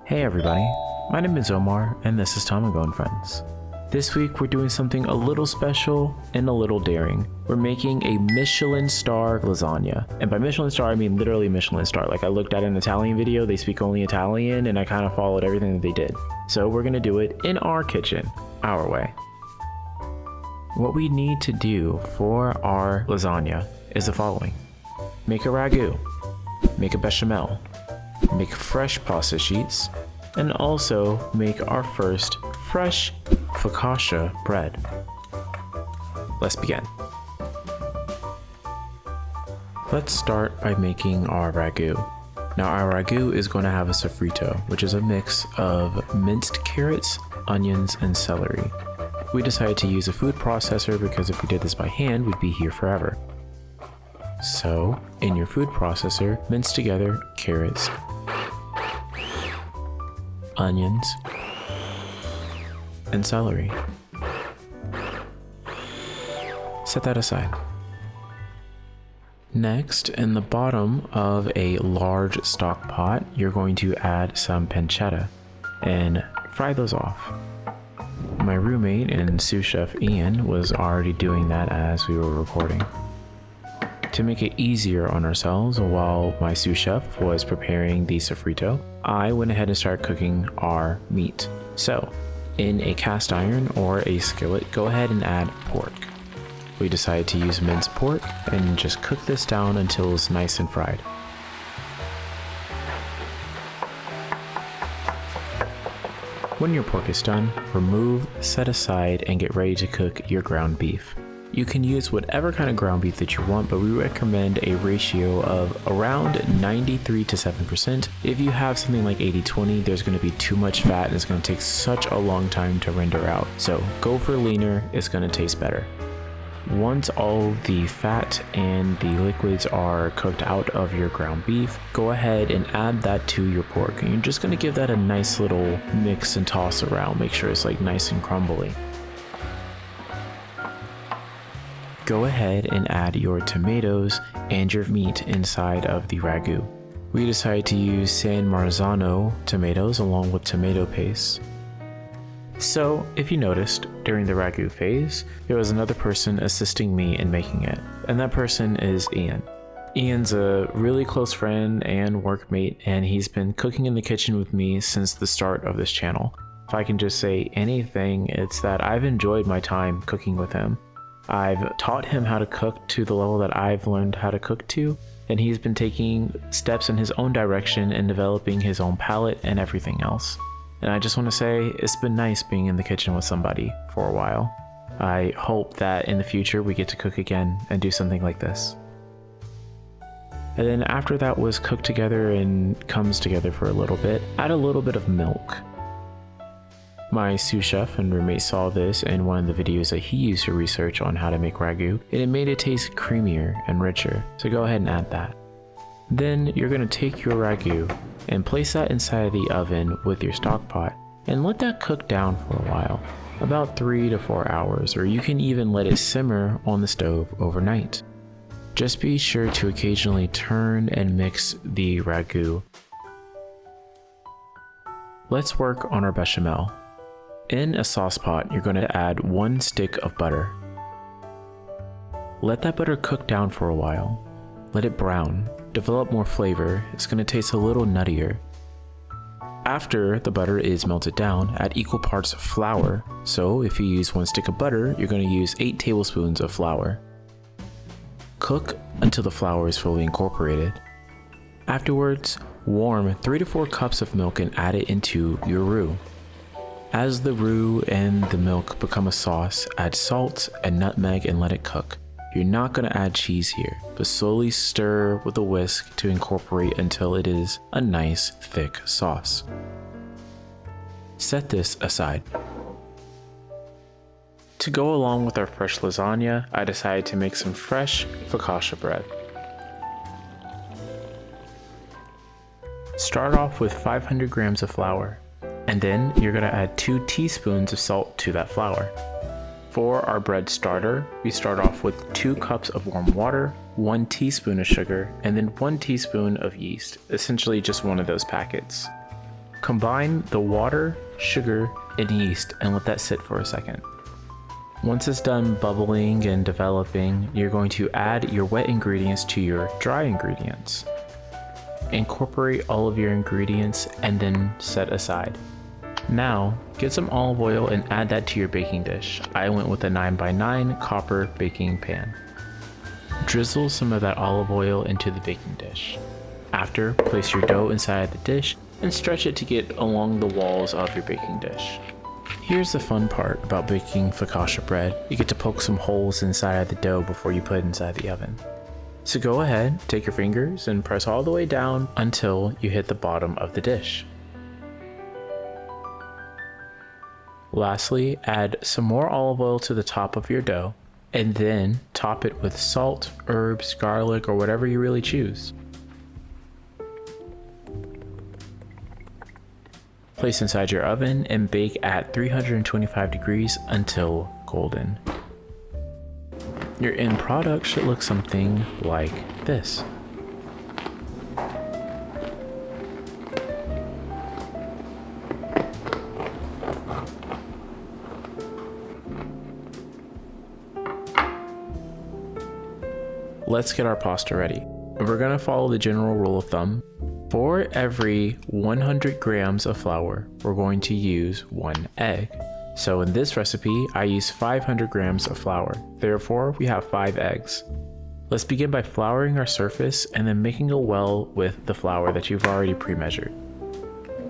Hey everybody, my name is Omar and this is Tamago and Friends. This week we're doing something a little special and a little daring. We're making a Michelin Star Lasagna. And by Michelin Star, I mean literally Michelin Star. Like I looked at an Italian video, they speak only Italian, and I kind of followed everything that they did. So we're gonna do it in our kitchen, our way. What we need to do for our lasagna is the following. Make a ragu, make a bechamel, make fresh pasta sheets, and also make our first fresh focaccia bread. Let's begin. Let's start by making our ragu. Now our ragu is going to have a sofrito, which is a mix of minced carrots, onions, and celery. We decided to use a food processor because if we did this by hand, we'd be here forever. So, in your food processor, mince together carrots, onions, and celery. Set that aside. Next, in the bottom of a large stock pot, you're going to add some pancetta and fry those off. My roommate and sous chef Ian was already doing that as we were recording. To make it easier on ourselves, while my sous chef was preparing the sofrito, I went ahead and started cooking our meat. So, in a cast iron or a skillet, go ahead and add pork. We decided to use minced pork and just cook this down until it's nice and fried. When your pork is done, remove, set aside, and get ready to cook your ground beef. You can use whatever kind of ground beef that you want, but we recommend a ratio of around 93 to 7%. If you have something like 80-20, there's going to be too much fat and it's going to take such a long time to render out. So go for leaner, it's going to taste better. Once all the fat and the liquids are cooked out of your ground beef, go ahead and add that to your pork. And you're just going to give that a nice little mix and toss around. Make sure it's like nice and crumbly. Go ahead and add your tomatoes and your meat inside of the ragu. We decided to use San Marzano tomatoes along with tomato paste. So, if you noticed, during the ragu phase, there was another person assisting me in making it, and that person is Ian. Ian's a really close friend and workmate, and he's been cooking in the kitchen with me since the start of this channel. If I can just say anything, it's that I've enjoyed my time cooking with him. I've taught him how to cook to the level that I've learned how to cook to, and he's been taking steps in his own direction and developing his own palate and everything else. And I just want to say it's been nice being in the kitchen with somebody for a while. I hope that in the future we get to cook again and do something like this. And then after that was cooked together and comes together for a little bit, add a little bit of milk. My sous chef and roommate saw this in one of the videos that he used to research on how to make ragu, and it made it taste creamier and richer, so go ahead and add that. Then you're going to take your ragu and place that inside of the oven with your stock pot and let that cook down for a while, about 3 to 4 hours, or you can even let it simmer on the stove overnight. Just be sure to occasionally turn and mix the ragu. Let's work on our bechamel. In a sauce pot, you're going to add 1 stick of butter. Let that butter cook down for a while. Let it brown, develop more flavor. It's going to taste a little nuttier. After the butter is melted down, add equal parts of flour. So if you use 1 stick of butter, you're going to use 8 tablespoons of flour. Cook until the flour is fully incorporated. Afterwards, warm 3 to 4 cups of milk and add it into your roux. As the roux and the milk become a sauce, add salt and nutmeg and let it cook. You're not going to add cheese here, but slowly stir with a whisk to incorporate until it is a nice thick sauce. Set this aside. To go along with our fresh lasagna, I decided to make some fresh focaccia bread. Start off with 500 grams of flour. And then you're going to add 2 teaspoons of salt to that flour. For our bread starter, we start off with 2 cups of warm water, 1 teaspoon of sugar, and then 1 teaspoon of yeast, essentially just one of those packets. Combine the water, sugar, and yeast and let that sit for a second. Once it's done bubbling and developing, you're going to add your wet ingredients to your dry ingredients. Incorporate all of your ingredients and then set aside. Now, get some olive oil and add that to your baking dish. I went with a 9x9 copper baking pan. Drizzle some of that olive oil into the baking dish. After, place your dough inside the dish and stretch it to get along the walls of your baking dish. Here's the fun part about baking focaccia bread. You get to poke some holes inside of the dough before you put it inside the oven. So go ahead, take your fingers and press all the way down until you hit the bottom of the dish. Lastly, add some more olive oil to the top of your dough and then top it with salt, herbs, garlic, or whatever you really choose. Place inside your oven and bake at 325 degrees until golden. Your end product should look something like this. Let's get our pasta ready. We're gonna follow the general rule of thumb. For every 100 grams of flour, we're going to use 1 egg. So in this recipe, I use 500 grams of flour. Therefore, we have 5 eggs. Let's begin by flouring our surface and then making a well with the flour that you've already pre-measured.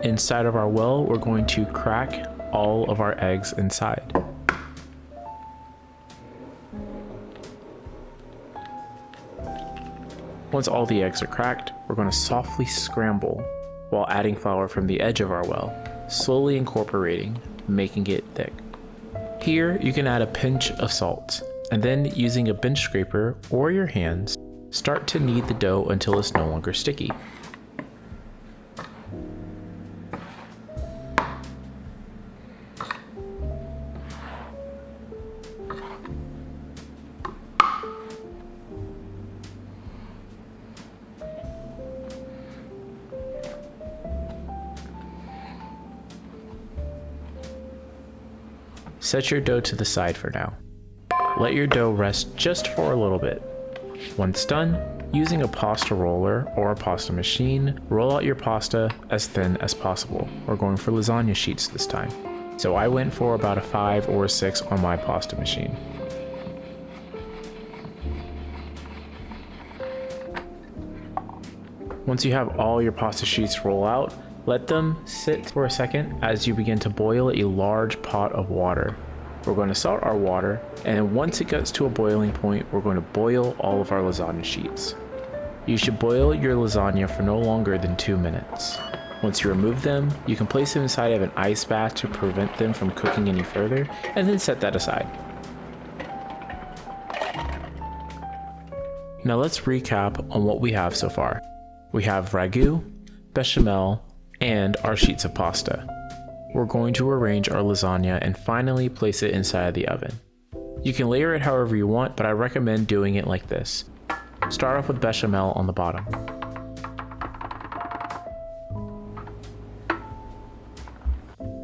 Inside of our well, we're going to crack all of our eggs inside. Once all the eggs are cracked, we're going to softly scramble while adding flour from the edge of our well, slowly incorporating, making it thick. Here, you can add a pinch of salt, and then using a bench scraper or your hands, start to knead the dough until it's no longer sticky. Set your dough to the side for now. Let your dough rest just for a little bit. Once done, using a pasta roller or a pasta machine, roll out your pasta as thin as possible. We're going for lasagna sheets this time. So I went for about a 5 or a 6 on my pasta machine. Once you have all your pasta sheets roll out, let them sit for a second as you begin to boil a large pot of water. We're going to salt our water, and once it gets to a boiling point, we're going to boil all of our lasagna sheets. You should boil your lasagna for no longer than 2 minutes. Once you remove them, you can place them inside of an ice bath to prevent them from cooking any further, and then set that aside. Now let's recap on what we have so far. We have ragu, bechamel, and our sheets of pasta. We're going to arrange our lasagna and finally place it inside the oven. You can layer it however you want, but I recommend doing it like this. Start off with bechamel on the bottom.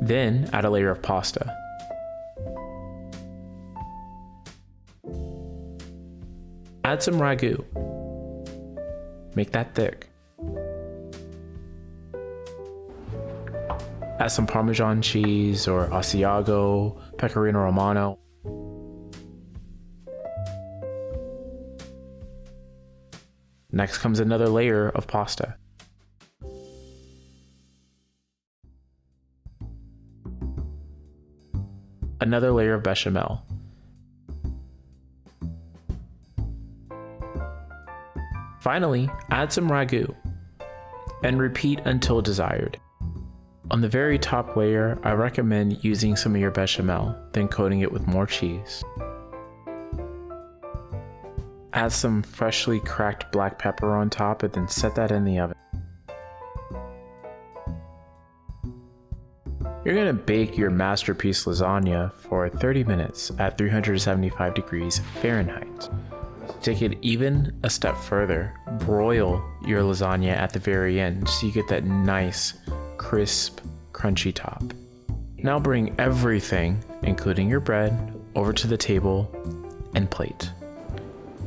Then add a layer of pasta. Add some ragu. Make that thick. Add some Parmesan cheese or Asiago, Pecorino Romano. Next comes another layer of pasta. Another layer of bechamel. Finally, add some ragu and repeat until desired. On the very top layer, I recommend using some of your bechamel, then coating it with more cheese. Add some freshly cracked black pepper on top and then set that in the oven. You're going to bake your masterpiece lasagna for 30 minutes at 375 degrees Fahrenheit. Take it even a step further, broil your lasagna at the very end so you get that nice crisp, crunchy top. Now bring everything, including your bread, over to the table and plate.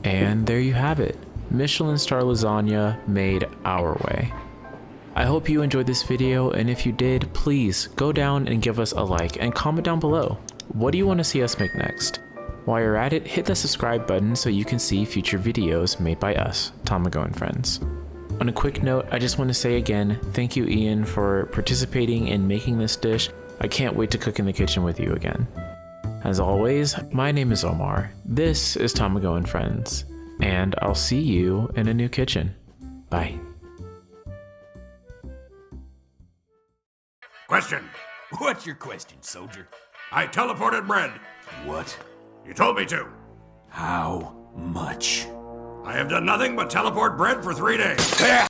And there you have it, Michelin Star Lasagna made our way. I hope you enjoyed this video, and if you did, please go down and give us a like and comment down below. What do you want to see us make next? While you're at it, hit the subscribe button so you can see future videos made by us, Tamago and Friends. On a quick note, I just want to say again, thank you Ian for participating in making this dish. I can't wait to cook in the kitchen with you again. As always, my name is Omar, this is Tamago and Friends, and I'll see you in a new kitchen. Bye. Question. What's your question, soldier? I teleported bread. What? You told me to. How much? I have done nothing but teleport bread for 3 days.